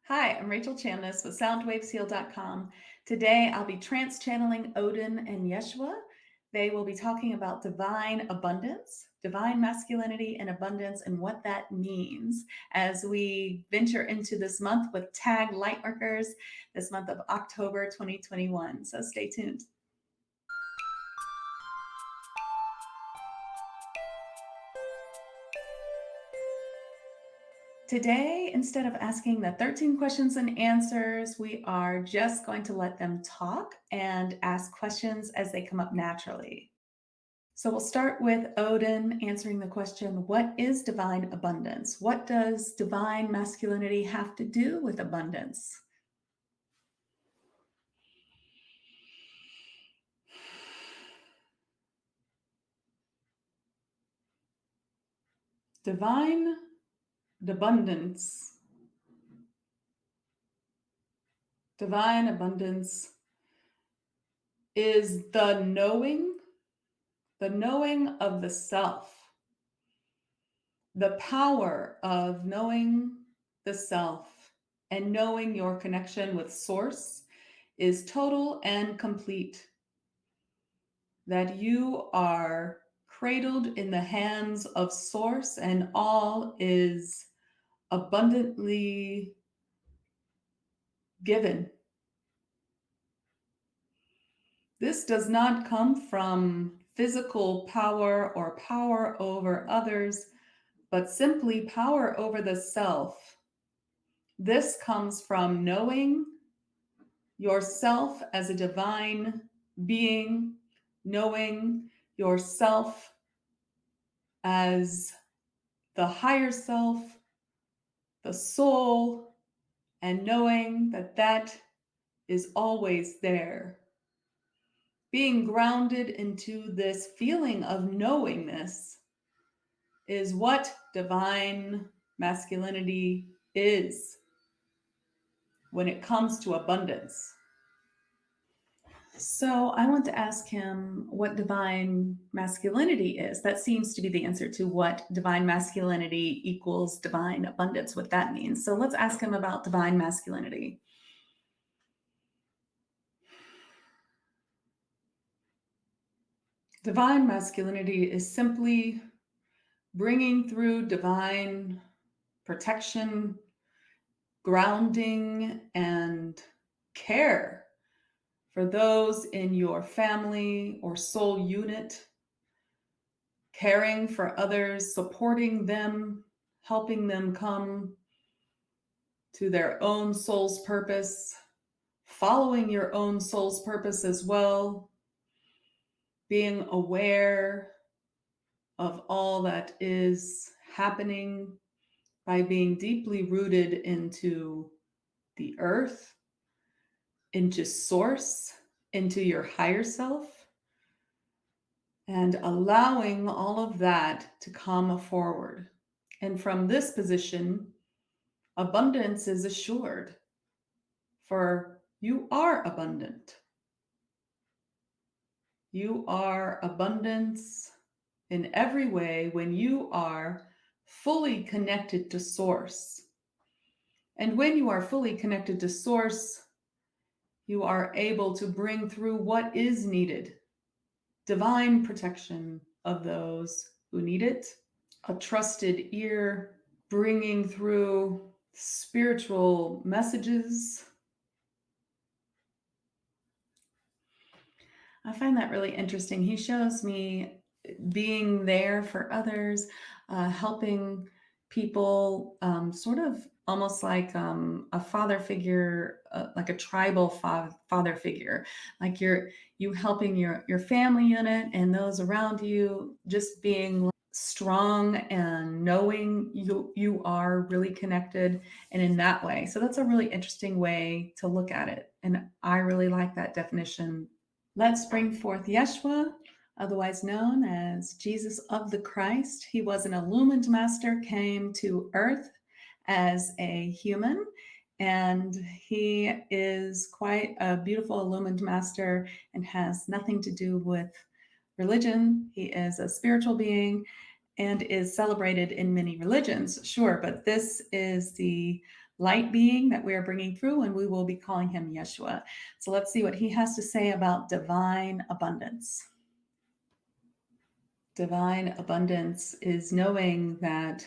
Hi, I'm Rachel Chamness with SoundWavesHeal.com. Today I'll be trance channeling Odin and Yeshua. They will be talking about divine abundance, divine masculinity and abundance, and what that means as we venture into this month with tag lightworkers this month of October 2021. So stay tuned. Today, instead of asking the 13 questions and answers, we are just going to let them talk and ask questions as they come up naturally. So we'll start with Odin answering the question, what is divine abundance? What does divine masculinity have to do with abundance? Divine abundance. Divine abundance is the knowing of the self, the power of knowing the self and knowing your connection with Source is total and complete. That you are cradled in the hands of Source and all is abundantly given. This does not come from physical power or power over others, but simply power over the self. This comes from knowing yourself as a divine being, knowing yourself as the higher self, the soul, and knowing that that is always there. Being grounded into this feeling of knowingness is what divine masculinity is when it comes to abundance. So I want to ask him what divine masculinity is. That seems to be the answer to what divine masculinity equals divine abundance, what that means. So let's ask him about divine masculinity. Divine masculinity is simply bringing through divine protection, grounding, and care for those in your family or soul unit, caring for others, supporting them, helping them come to their own soul's purpose, following your own soul's purpose as well, being aware of all that is happening by being deeply rooted into the earth, into Source, into your higher self, and allowing all of that to come forward. And from this position, abundance is assured, for you are abundant. You are abundance in every way when you are fully connected to Source. And when you are fully connected to Source, you are able to bring through what is needed. Divine protection of those who need it, a trusted ear, bringing through spiritual messages. I find that really interesting. He shows me being there for others, helping people, sort of almost like a father figure, like a tribal father figure, like you helping your family unit and those around you, just being strong and knowing you are really connected, and in that way. So that's a really interesting way to look at it, and I really like that definition. Let's bring forth Yeshua, otherwise known as Jesus of the Christ. He was an Illumined Master, came to Earth as a human, and he is quite a beautiful Illumined Master and has nothing to do with religion. He is a spiritual being and is celebrated in many religions, sure, but this is the light being that we are bringing through, and we will be calling him Yeshua. So let's see what he has to say about divine abundance. Divine abundance is knowing that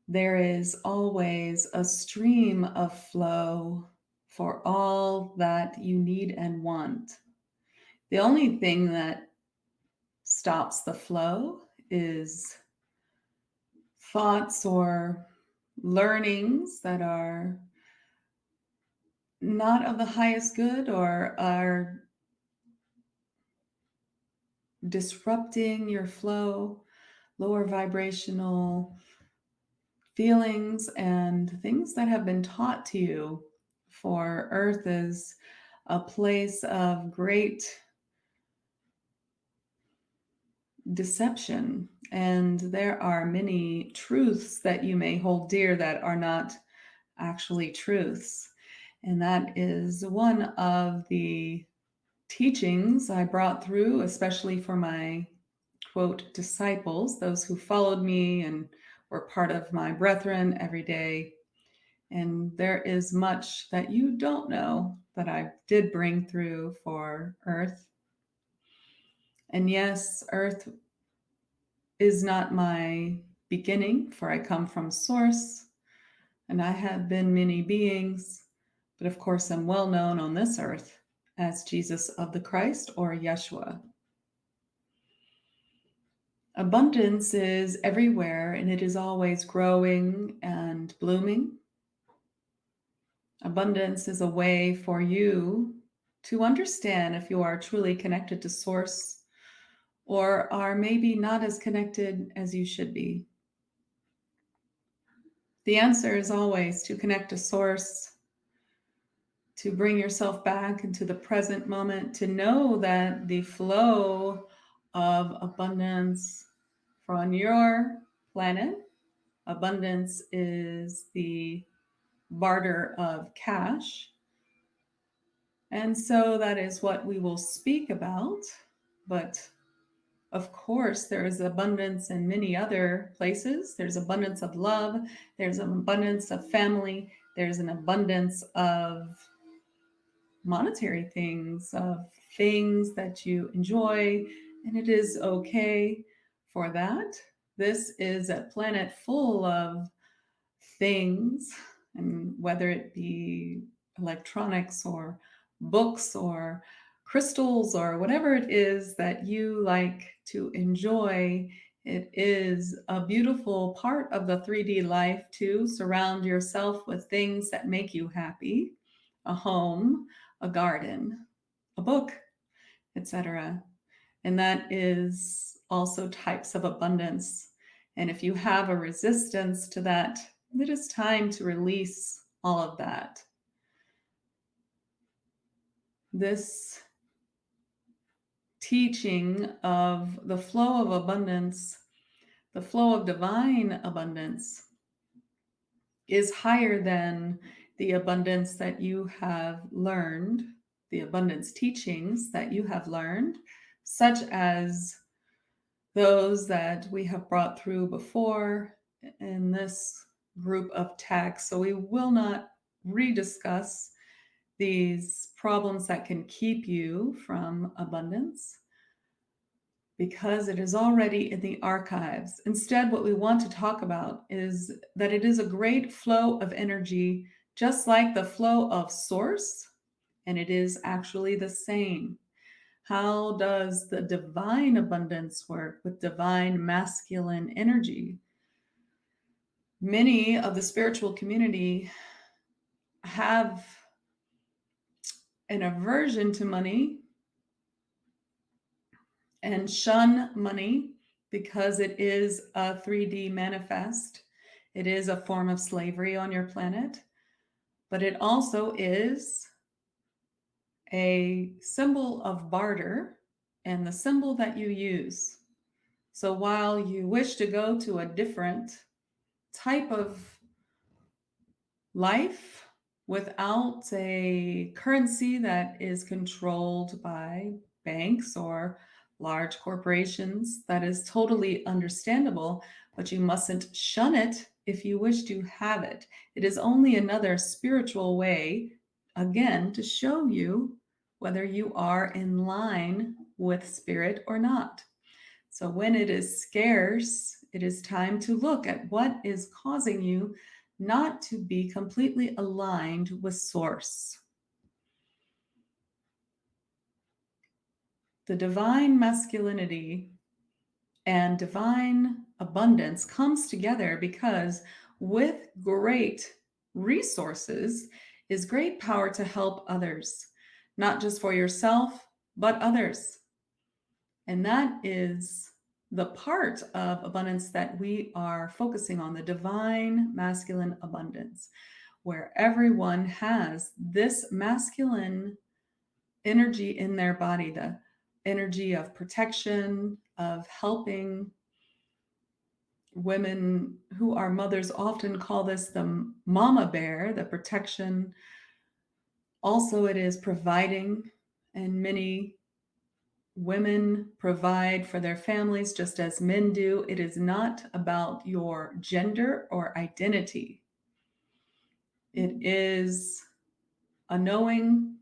there is always a stream of flow for all that you need and want. The only thing that stops the flow is thoughts or learnings that are not of the highest good or are disrupting your flow, lower vibrational feelings and things that have been taught to you. For Earth is a place of great deception, and there are many truths that you may hold dear that are not actually truths. And that is one of the teachings I brought through, especially for my quote disciples, those who followed me and were part of my brethren every day. And there is much that you don't know that I did bring through for Earth. And yes, Earth is not my beginning, for I come from Source, and I have been many beings, but of course I'm well known on this earth as Jesus of the Christ or Yeshua. Abundance is everywhere, and it is always growing and blooming. Abundance is a way for you to understand if you are truly connected to Source or are maybe not as connected as you should be. The answer is always to connect to Source, to bring yourself back into the present moment, to know that the flow of abundance from your planet, abundance is the barter of cash. And so that is what we will speak about. But of course, there is abundance in many other places. There's abundance of love. There's an abundance of family. There's an abundance of monetary things, of things that you enjoy. And it is okay for that. This is a planet full of things, and whether it be electronics or books or crystals or whatever it is that you like to enjoy, it is a beautiful part of the 3D life to surround yourself with things that make you happy, a home, a garden, a book, etc. And that is also types of abundance. And if you have a resistance to that, it is time to release all of that. This teaching of the flow of abundance, the flow of divine abundance, is higher than the abundance that you have learned, the abundance teachings that you have learned, such as those that we have brought through before in this group of texts. So we will not rediscuss these problems that can keep you from abundance because it is already in the archives. Instead, what we want to talk about is that it is a great flow of energy, just like the flow of Source, and it is actually the same. How does the divine abundance work with divine masculine energy? Many of the spiritual community have an aversion to money and shun money because it is a 3D manifest. It is a form of slavery on your planet, but it also is a symbol of barter and the symbol that you use. So while you wish to go to a different type of life without a currency that is controlled by banks or large corporations, that is totally understandable, but you mustn't shun it if you wish to have it. It is only another spiritual way, again, to show you whether you are in line with spirit or not. So when it is scarce, it is time to look at what is causing you not to be completely aligned with source. The divine masculinity and divine abundance comes together because with great resources is great power to help others, not just for yourself, but others. And that is the part of abundance that we are focusing on, the divine masculine abundance, where everyone has this masculine energy in their body, the energy of protection, of helping. Women who are mothers often call this the mama bear, the protection. Also, it is providing, and many women provide for their families just as men do. It is not about your gender or identity. It is a knowing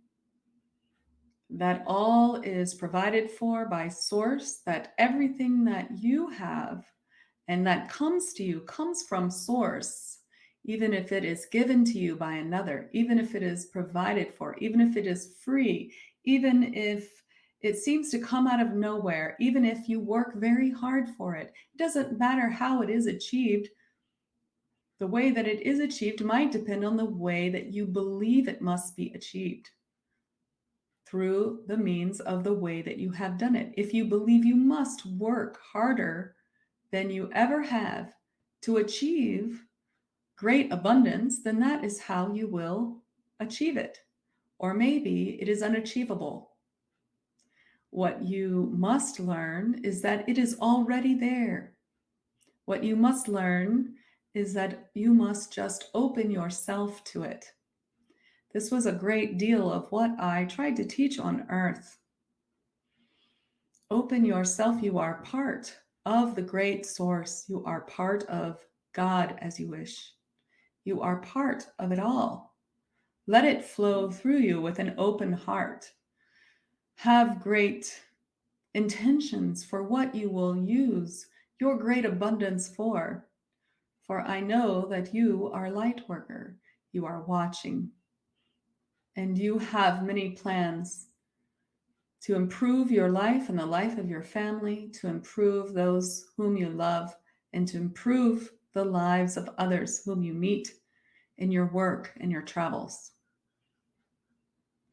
that all is provided for by source, that everything that you have and that comes to you comes from source, even if it is given to you by another, even if it is provided for, even if it is free, even if it seems to come out of nowhere, even if you work very hard for it. It doesn't matter how it is achieved. The way that it is achieved might depend on the way that you believe it must be achieved, through the means of the way that you have done it. If you believe you must work harder than you ever have to achieve great abundance, then that is how you will achieve it. Or maybe it is unachievable. What you must learn is that it is already there. What you must learn is that you must just open yourself to it. This was a great deal of what I tried to teach on earth. Open yourself. You are part of the great source. You are part of God as you wish. You are part of it all. Let it flow through you with an open heart. Have great intentions for what you will use your great abundance for. For I know that you are a light worker. You are watching. And you have many plans to improve your life and the life of your family, to improve those whom you love, and to improve the lives of others whom you meet in your work and your travels.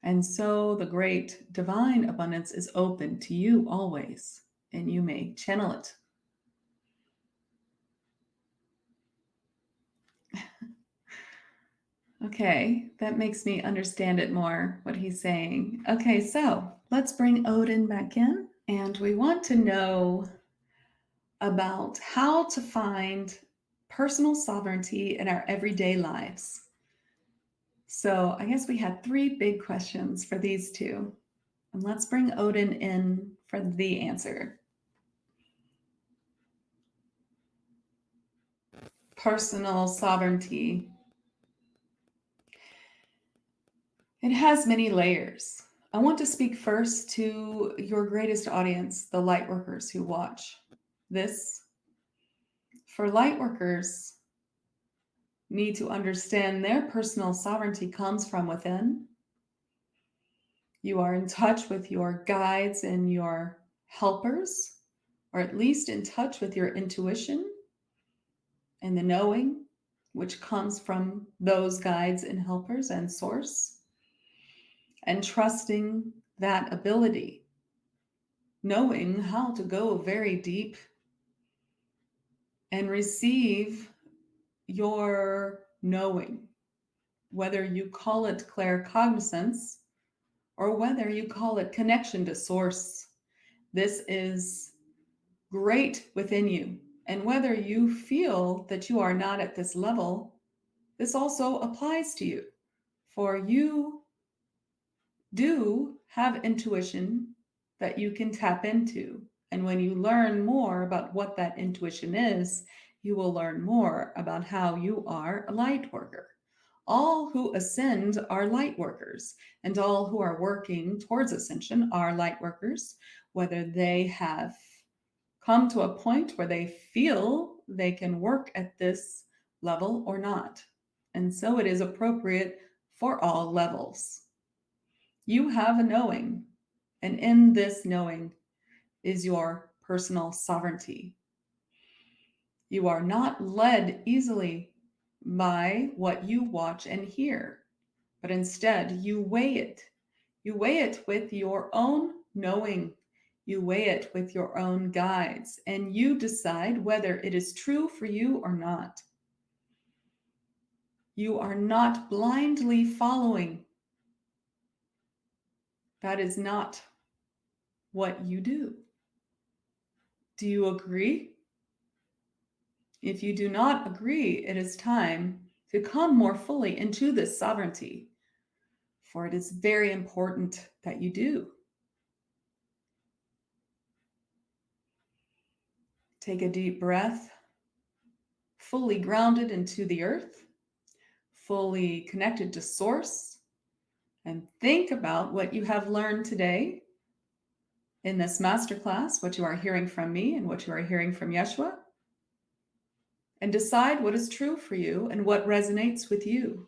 And so the great divine abundance is open to you always, and you may channel it. Okay, that makes me understand it more, what he's saying. Okay, so let's bring Odin back in, and we want to know about how to find personal sovereignty in our everyday lives. So I guess we had 3 big questions for these two. And let's bring Odin in for the answer. Personal sovereignty. It has many layers. I want to speak first to your greatest audience, the lightworkers who watch this. For lightworkers, need to understand their personal sovereignty comes from within. You are in touch with your guides and your helpers, or at least in touch with your intuition and the knowing, which comes from those guides and helpers and source, and trusting that ability, knowing how to go very deep and receive your knowing, whether you call it claircognizance or whether you call it connection to source. This is great within you. And whether you feel that you are not at this level, this also applies to you. For you do have intuition that you can tap into. And when you learn more about what that intuition is, you will learn more about how you are a light worker. All who ascend are light workers, and all who are working towards ascension are light workers, whether they have come to a point where they feel they can work at this level or not. And so it is appropriate for all levels. You have a knowing, and in this knowing is your personal sovereignty. You are not led easily by what you watch and hear, but instead you weigh it. You weigh it with your own knowing. You weigh it with your own guides, and you decide whether it is true for you or not. You are not blindly following. That is not what you do. Do you agree? If you do not agree, it is time to come more fully into this sovereignty, for it is very important that you do. Take a deep breath, fully grounded into the earth, fully connected to source, and think about what you have learned today in this masterclass, what you are hearing from me and what you are hearing from Yeshua, and decide what is true for you and what resonates with you.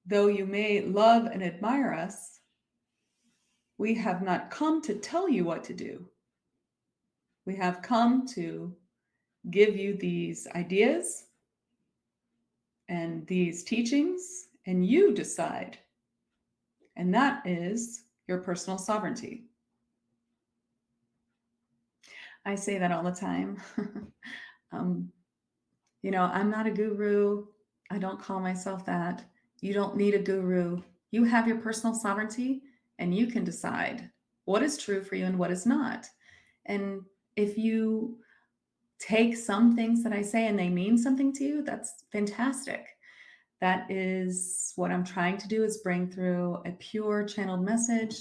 Though you may love and admire us, we have not come to tell you what to do. We have come to give you these ideas and these teachings, and you decide. And that is your personal sovereignty. I say that all the time. I'm not a guru. I don't call myself that. You don't need a guru. You have your personal sovereignty, and you can decide what is true for you and what is not. And if you take some things that I say and they mean something to you, that's fantastic. That is what I'm trying to do, is bring through a pure channeled message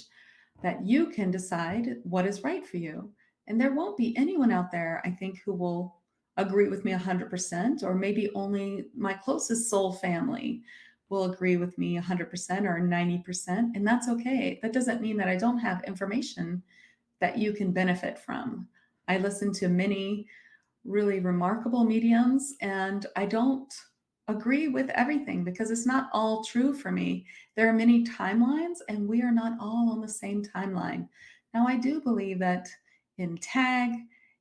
that you can decide what is right for you. And there won't be anyone out there, I think, who will agree with me 100%, or maybe only my closest soul family will agree with me 100% or 90%. And that's okay. That doesn't mean that I don't have information that you can benefit from. I listen to many really remarkable mediums, and I don't agree with everything because it's not all true for me. There are many timelines, and we are not all on the same timeline. Now, I do believe that in tag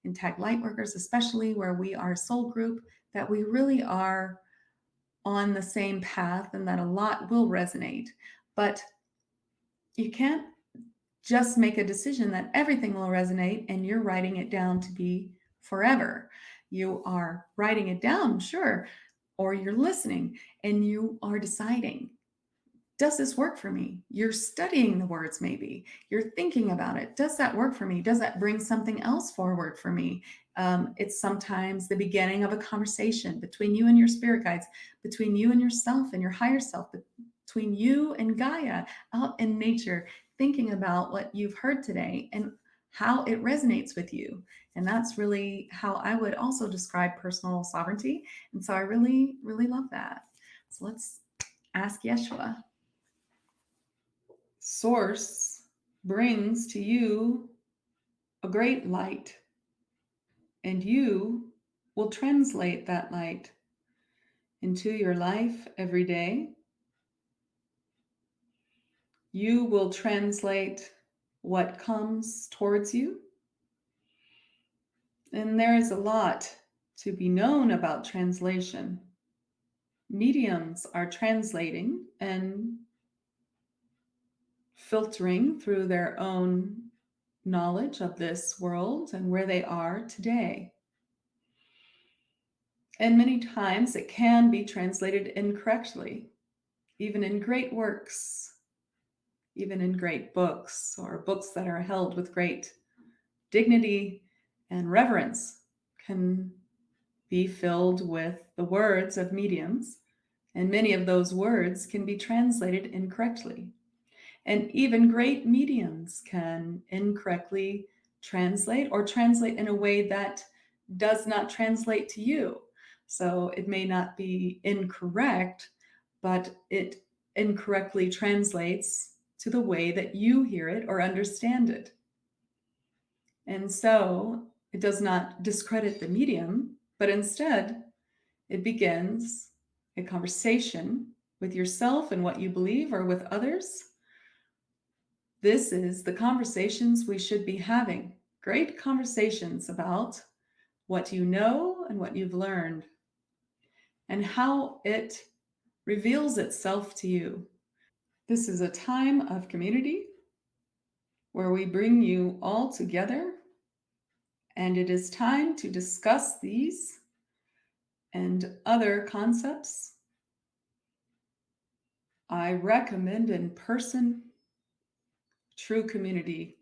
lightworkers, especially where we are a soul group, that we really are on the same path and that a lot will resonate. But you can't just make a decision that everything will resonate and you're writing it down to be forever. You are writing it down, sure, or you're listening and you are deciding, does this work for me? You're studying the words, maybe. You're thinking about it. Does that work for me? Does that bring something else forward for me? It's sometimes the beginning of a conversation between you and your spirit guides, between you and yourself and your higher self, between you and Gaia out in nature, thinking about what you've heard today and how it resonates with you. And that's really how I would also describe personal sovereignty. And so I really, really love that. So let's ask Yeshua. Source brings to you a great light, and you will translate that light into your life every day. You will translate what comes towards you. And there is a lot to be known about translation. Mediums are translating and filtering through their own knowledge of this world and where they are today. And many times it can be translated incorrectly, even in great works, even in great books, or books that are held with great dignity and reverence can be filled with the words of mediums, and many of those words can be translated incorrectly. And even great mediums can incorrectly translate, or translate in a way that does not translate to you. So it may not be incorrect, but it incorrectly translates to the way that you hear it or understand it. And so it does not discredit the medium, but instead it begins a conversation with yourself and what you believe or with others. This is the conversations we should be having. Great conversations about what you know and what you've learned and how it reveals itself to you. This is a time of community where we bring you all together, and it is time to discuss these and other concepts. I recommend in person, true community.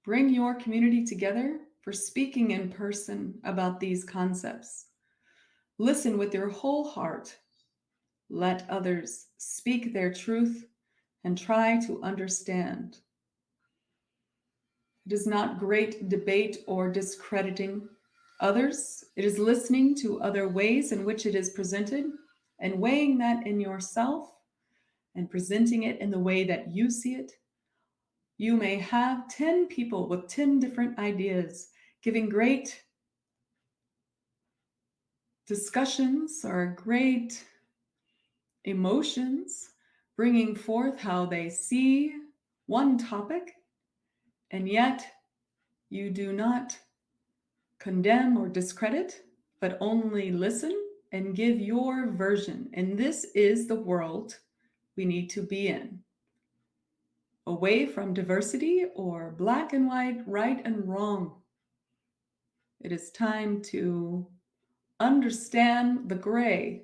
Bring your community together for speaking in person about these concepts. Listen with your whole heart. Let others speak their truth and try to understand. It is not great debate or discrediting others. It is listening to other ways in which it is presented and weighing that in yourself and presenting it in the way that you see it. You may have 10 people with 10 different ideas giving great discussions or great emotions, bringing forth how they see one topic, and yet you do not condemn or discredit, but only listen and give your version. And this is the world we need to be in. Away from diversity or black and white, right and wrong. It is time to understand the gray,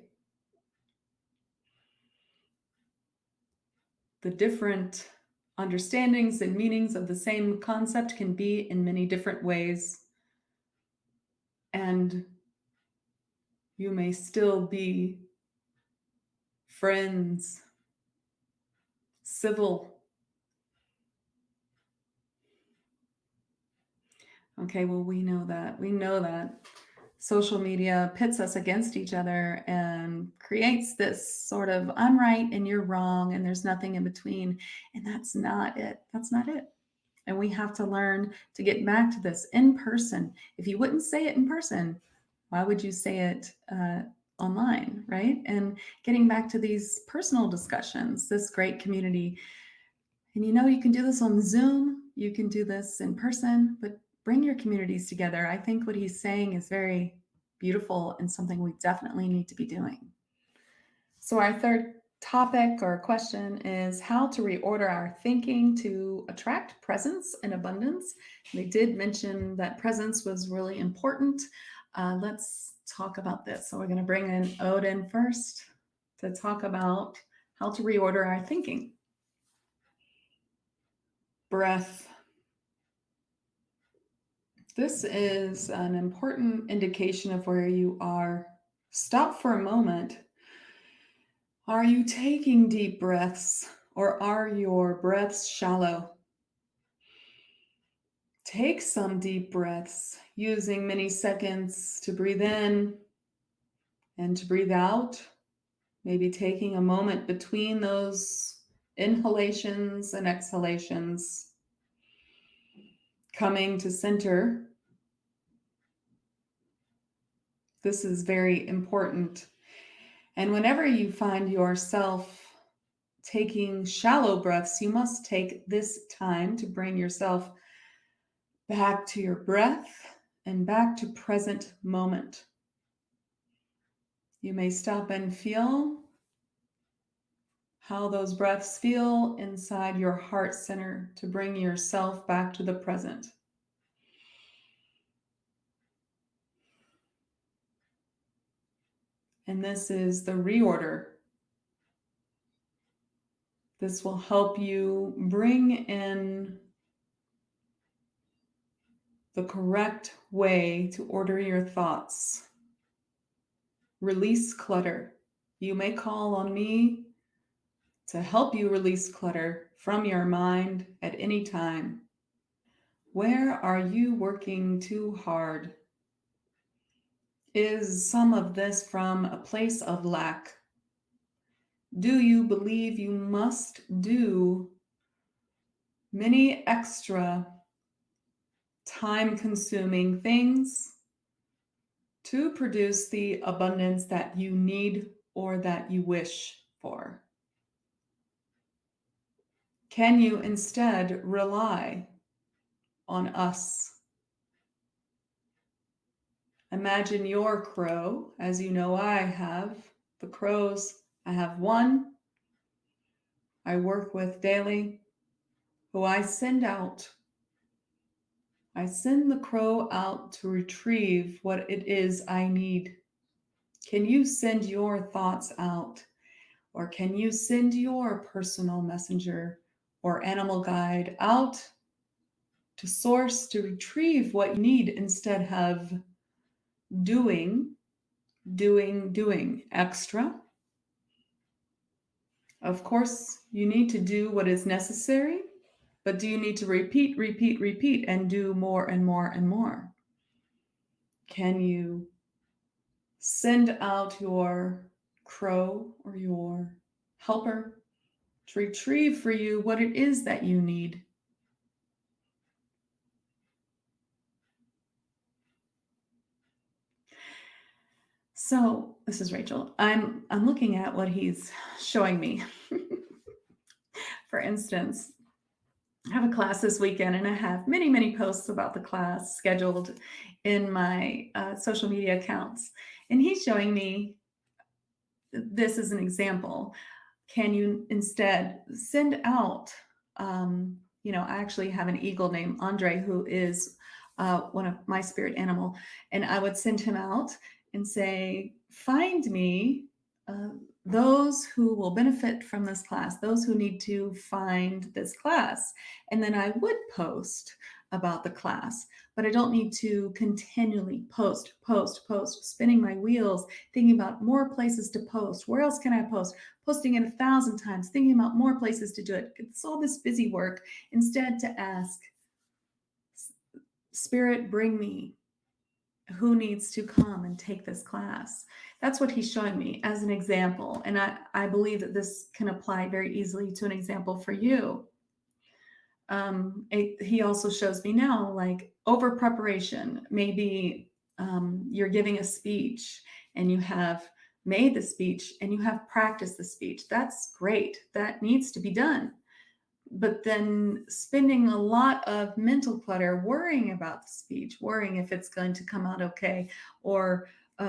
the different understandings and meanings of the same concept can be in many different ways. And you may still be friends, civil. Okay, well, we know that. We know that social media pits us against each other and creates this sort of I'm right and you're wrong and there's nothing in between. And that's not it. That's not it. And we have to learn to get back to this in person. If you wouldn't say it in person, why would you say it online, right? And getting back to these personal discussions, this great community. And you can do this on Zoom, you can do this in person, but bring your communities together. I think what he's saying is very beautiful and something we definitely need to be doing. So our third topic or question is how to reorder our thinking to attract presence and abundance. They did mention that presence was really important. Let's talk about this. So we're going to bring in Odin first to talk about how to reorder our thinking. Breath. This is an important indication of where you are. Stop for a moment. Are you taking deep breaths or are your breaths shallow? Take some deep breaths, using many seconds to breathe in and to breathe out. Maybe taking a moment between those inhalations and exhalations. Coming to center. This is very important. And whenever you find yourself taking shallow breaths, you must take this time to bring yourself back to your breath and back to present moment. You may stop and feel how those breaths feel inside your heart center to bring yourself back to the present. And this is the reorder. This will help you bring in the correct way to order your thoughts. Release clutter. You may call on me to help you release clutter from your mind at any time. Where are you working too hard? Is some of this from a place of lack? Do you believe you must do many extra time-consuming things to produce the abundance that you need or that you wish for? Can you instead rely on us? Imagine your crow, as you know I have. The crows, I have one I work with daily, who I send out. I send the crow out to retrieve what it is I need. Can you send your thoughts out? Or can you send your personal messenger or animal guide out to source to retrieve what you need instead of doing extra? Of course, you need to do what is necessary, but do you need to repeat, and do more and more and more? Can you send out your crow or your helper to retrieve for you what it is that you need? So this is Rachel. I'm looking at what he's showing me. For instance, I have a class this weekend, and I have many posts about the class scheduled in my social media accounts. And he's showing me this as an example. Can you instead send out, I actually have an eagle named Andre, who is one of my spirit animal, and I would send him out and say, find me those who will benefit from this class, those who need to find this class. And then I would post about the class, but I don't need to continually post, spinning my wheels, thinking about more places to post. Where else can I post? Posting it 1,000 times, thinking about more places to do it. It's all this busy work. Instead, to ask, Spirit, bring me who needs to come and take this class. That's what he's showing me as an example. And I believe that this can apply very easily to an example for you. He also shows me now, like, over preparation. Maybe you're giving a speech and you have made the speech and you have practiced the speech. That's great. That needs to be done. But then spending a lot of mental clutter worrying about the speech, worrying if it's going to come out okay, or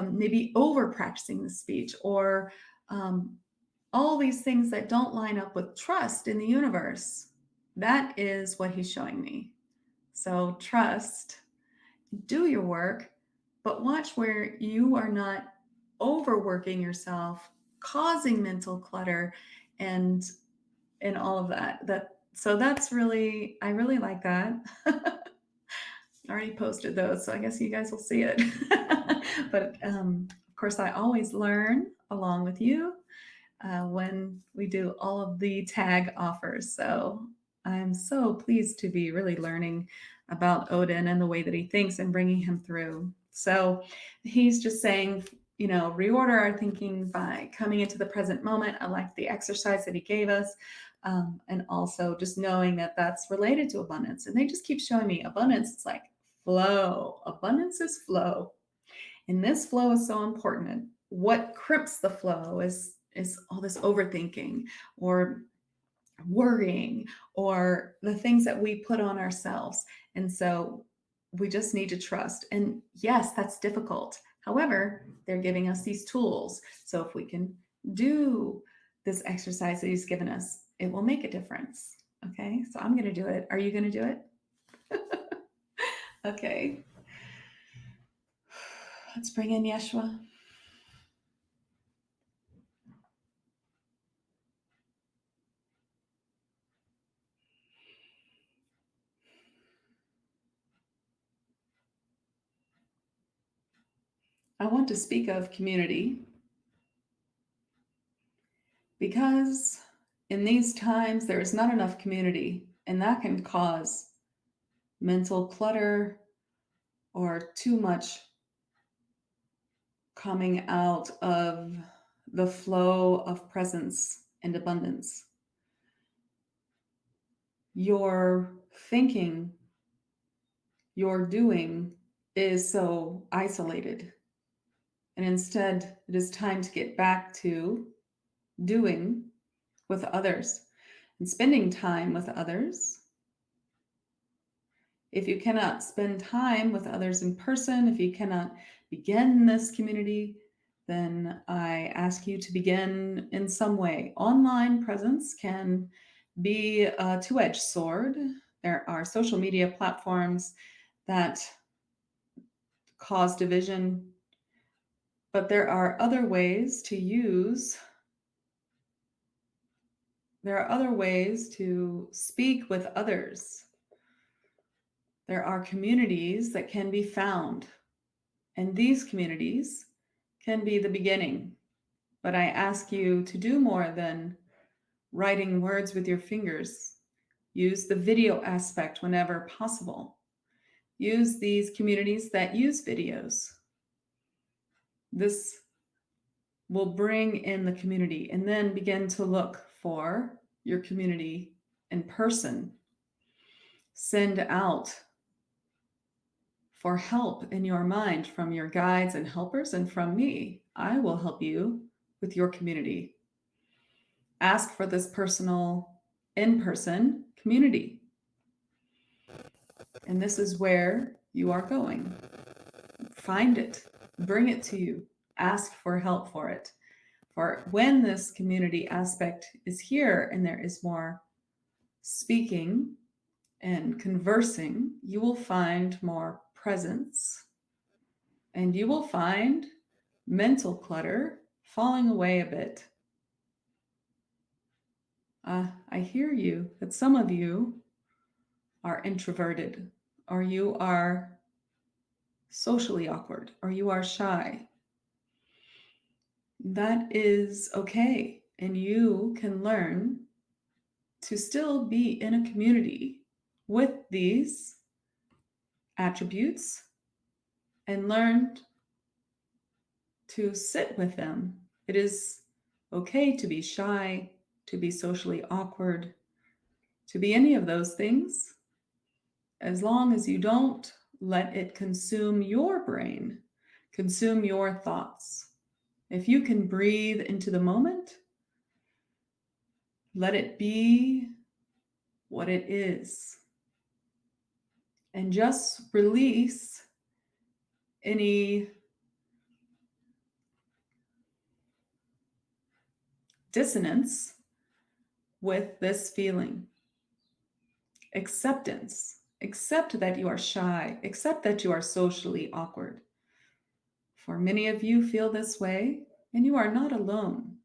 maybe over practicing the speech, or all these things that don't line up with trust in the universe. That is what he's showing me. So trust, do your work, but watch where you are not overworking yourself, causing mental clutter and all of that. So that's really, I really like that. I already posted those, so I guess you guys will see it. But of course, I always learn along with you when we do all of the tag offers. So I'm so pleased to be really learning about Odin and the way that he thinks and bringing him through. So he's just saying, reorder our thinking by coming into the present moment. I like the exercise that he gave us. And also just knowing that that's related to abundance. And they just keep showing me abundance. It's like flow. Abundance is flow. And this flow is so important. And what crimps the flow is all this overthinking or worrying or the things that we put on ourselves. And so we just need to trust. And yes, that's difficult. However, they're giving us these tools. So if we can do this exercise that he's given us, it will make a difference. Okay, so I'm going to do it. Are you going to do it? Okay. Let's bring in Yeshua. I want to speak of community because in these times there is not enough community, and that can cause mental clutter, or too much coming out of the flow of presence and abundance. Your thinking, your doing is so isolated. And instead, it is time to get back to doing with others and spending time with others. If you cannot spend time with others in person, if you cannot begin this community, then I ask you to begin in some way. Online presence can be a two-edged sword. There are social media platforms that cause division, but there are other ways to use, there are other ways to speak with others. There are communities that can be found, and these communities can be the beginning. But I ask you to do more than writing words with your fingers. Use the video aspect whenever possible. Use these communities that use videos. This will bring in the community, and then begin to look for your community in person. Send out for help in your mind from your guides and helpers, and from me. I will help you with your community. Ask for this personal, in-person community. And this is where you are going. Find it, bring it to you, ask for help for it. For when this community aspect is here and there is more speaking and conversing, you will find more presence, and you will find mental clutter falling away a bit. I hear you that some of you are introverted, or you are socially awkward, or you are shy. That is okay, and you can learn to still be in a community with these attributes and learn to sit with them. It is okay to be shy, to be socially awkward, to be any of those things, as long as you don't let it consume your brain, consume your thoughts. If you can breathe into the moment, let it be what it is, and just release any dissonance with this feeling. Acceptance. Accept that you are shy. Accept that you are socially awkward. For many of you feel this way, and you are not alone.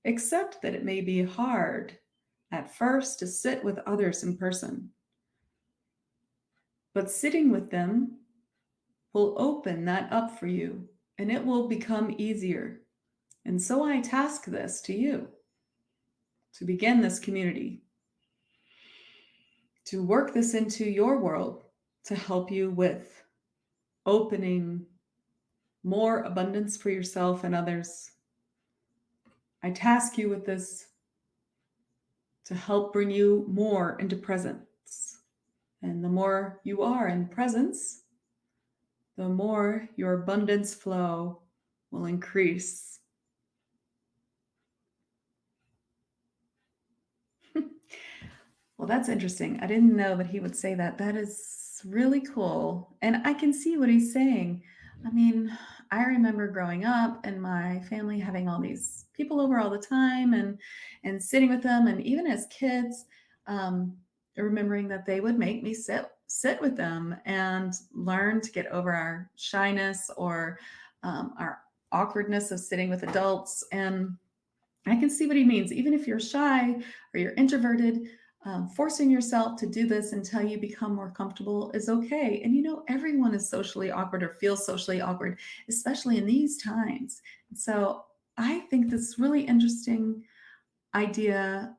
Accept that it may be hard at first to sit with others in person, but sitting with them will open that up for you, and it will become easier. And so I task this to you, to begin this community, to work this into your world, to help you with opening more abundance for yourself and others. I task you with this to help bring you more into presence. And the more you are in presence, the more your abundance flow will increase. Well, that's interesting. I didn't know that he would say that. That is really cool. And I can see what he's saying. I mean, I remember growing up and my family having all these people over all the time, and sitting with them. And even as kids, remembering that they would make me sit with them and learn to get over our shyness, or our awkwardness of sitting with adults. And I can see what he means. Even if you're shy or you're introverted, forcing yourself to do this until you become more comfortable is okay. And everyone is socially awkward or feels socially awkward, especially in these times. So I think this really interesting idea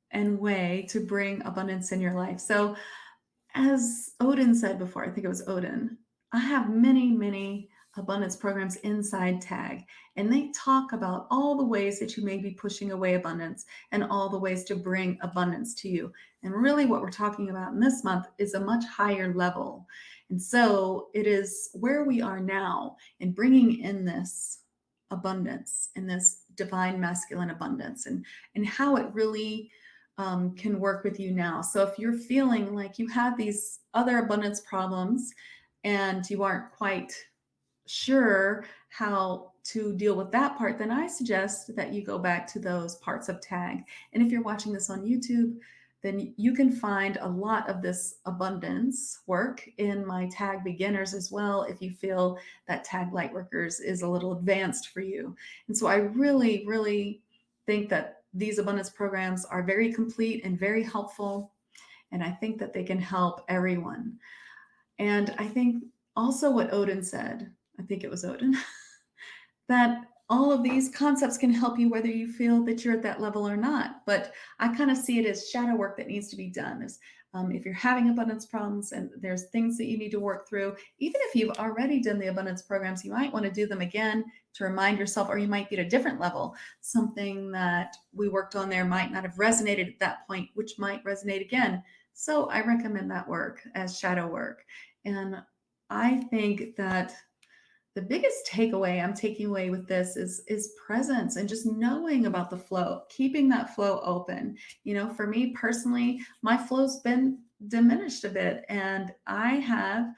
and way to bring abundance in your life. So as Odin said before, I think it was Odin, I have many, many abundance programs inside Tag, and they talk about all the ways that you may be pushing away abundance and all the ways to bring abundance to you. And really, what we're talking about in this month is a much higher level. And so it is where we are now in bringing in this abundance and this divine masculine abundance and how it really can work with you now. So if you're feeling like you have these other abundance problems and you aren't quite sure how to deal with that part, then I suggest that you go back to those parts of Tag. And if you're watching this on YouTube, then you can find a lot of this abundance work in my Tag Beginners as well, if you feel that Tag Lightworkers is a little advanced for you. And so I really, really think that these abundance programs are very complete and very helpful. And I think that they can help everyone. And I think also what Odin said, I think it was Odin, that all of these concepts can help you whether you feel that you're at that level or not. But I kind of see it as shadow work that needs to be done. If you're having abundance problems and there's things that you need to work through, even if you've already done the abundance programs, you might want to do them again to remind yourself, or you might be at a different level. Something that we worked on there might not have resonated at that point, which might resonate again. So I recommend that work as shadow work. And I think that the biggest takeaway I'm taking away with this is presence and just knowing about the flow, keeping that flow open. For me personally, my flow's been diminished a bit, and I have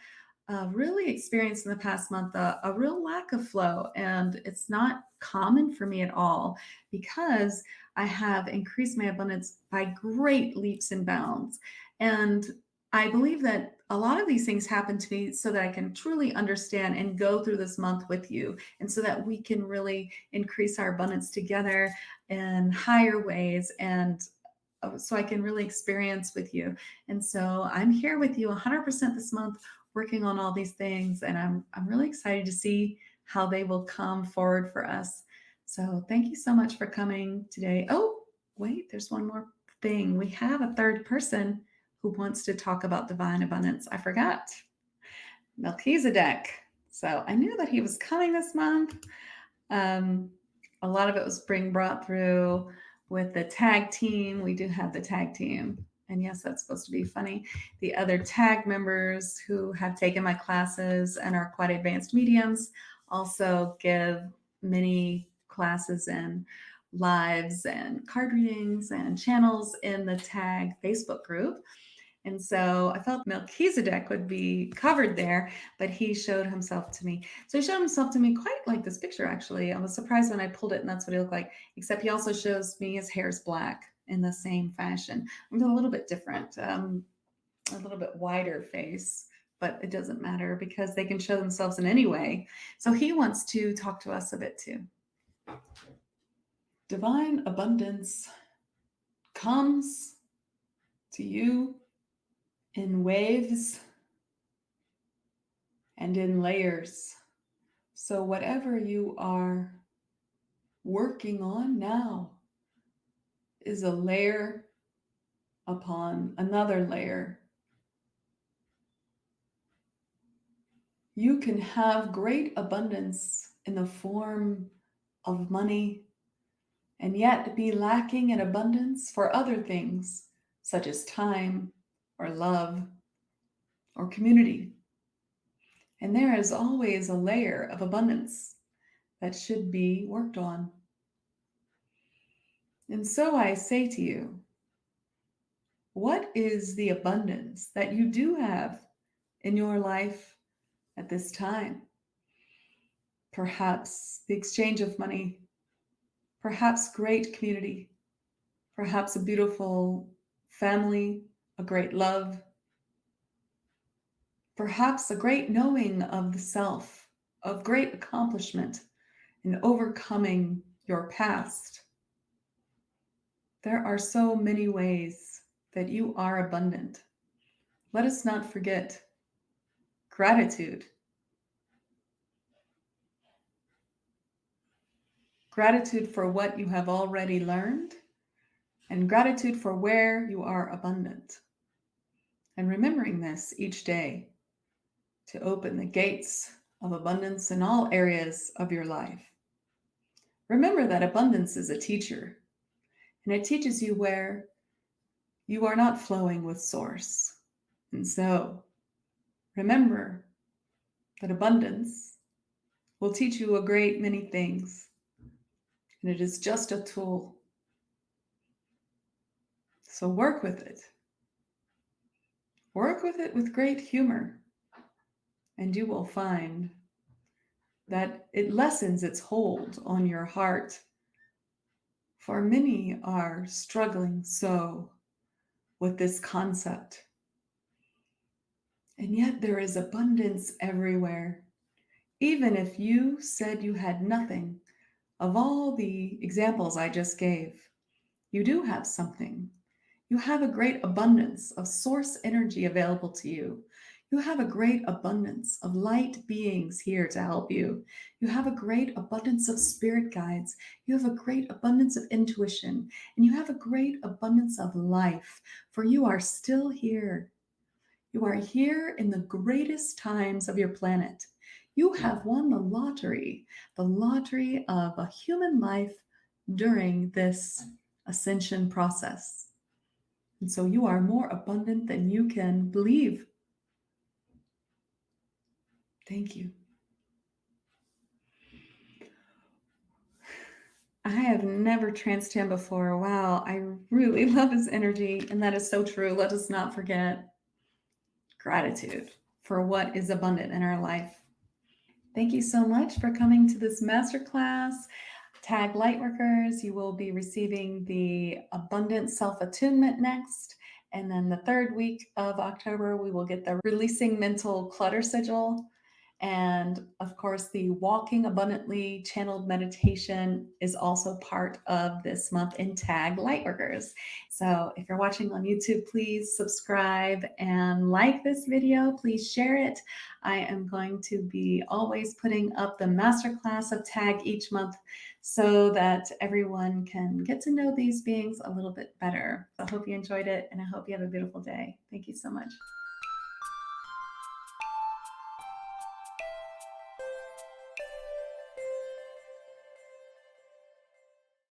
really experienced in the past month a real lack of flow, and it's not common for me at all because I have increased my abundance by great leaps and bounds. And I believe that a lot of these things happen to me so that I can truly understand and go through this month with you, and so that we can really increase our abundance together in higher ways, and so I can really experience with you. And so I'm here with you 100% this month, working on all these things, and I'm really excited to see how they will come forward for us. So thank you so much for coming today. Oh, wait, there's one more thing. We have a third person who wants to talk about divine abundance. I forgot. Melchizedek. So I knew that he was coming this month. A lot of it was being brought through with the tag team. We do have the tag team. And yes, that's supposed to be funny. The other tag members who have taken my classes and are quite advanced mediums also give many classes and lives and card readings and channels in the tag Facebook group. And so I felt Melchizedek would be covered there, but he showed himself to me. So he showed himself to me quite like this picture, actually. I was surprised when I pulled it, and that's what he looked like, except he also shows me his hair is black in the same fashion. I'm a little bit different, a little bit wider face, but it doesn't matter because they can show themselves in any way. So he wants to talk to us a bit too. Divine abundance comes to you in waves and in layers. So whatever you are working on now is a layer upon another layer. You can have great abundance in the form of money and yet be lacking in abundance for other things, such as time or love or community. And there is always a layer of abundance that should be worked on. And so I say to you, what is the abundance that you do have in your life at this time? Perhaps the exchange of money, perhaps great community, perhaps a beautiful family, a great love, perhaps a great knowing of the self, of great accomplishment in overcoming your past. There are so many ways that you are abundant. Let us not forget gratitude. Gratitude for what you have already learned, and gratitude for where you are abundant. And remembering this each day to open the gates of abundance in all areas of your life. Remember that abundance is a teacher, and it teaches you where you are not flowing with Source. And so, remember that abundance will teach you a great many things, and it is just a tool. So work with it. Work with it with great humor, and you will find that it lessens its hold on your heart. For many are struggling so with this concept. And yet there is abundance everywhere. Even if you said you had nothing, of all the examples I just gave, you do have something. You have a great abundance of source energy available to you. You have a great abundance of light beings here to help you. You have a great abundance of spirit guides. You have a great abundance of intuition. And you have a great abundance of life, for you are still here. You are here in the greatest times of your planet. You have won the lottery of a human life during this ascension process. And so you are more abundant than you can believe. Thank you. I have never tranced him before. Wow, I really love his energy, and that is so true. Let us not forget gratitude for what is abundant in our life. Thank you so much for coming to this masterclass. Tag Lightworkers, you will be receiving the Abundant Self-Attunement next. And then the third week of October, we will get the Releasing Mental Clutter Sigil. And of course, the Walking Abundantly channeled meditation is also part of this month in Tag Lightworkers. So if you're watching on YouTube, please subscribe and like this video. Please share it. I am going to be always putting up the masterclass of Tag each month so that everyone can get to know these beings a little bit better. I hope you enjoyed it, and I hope you have a beautiful day. Thank you so much.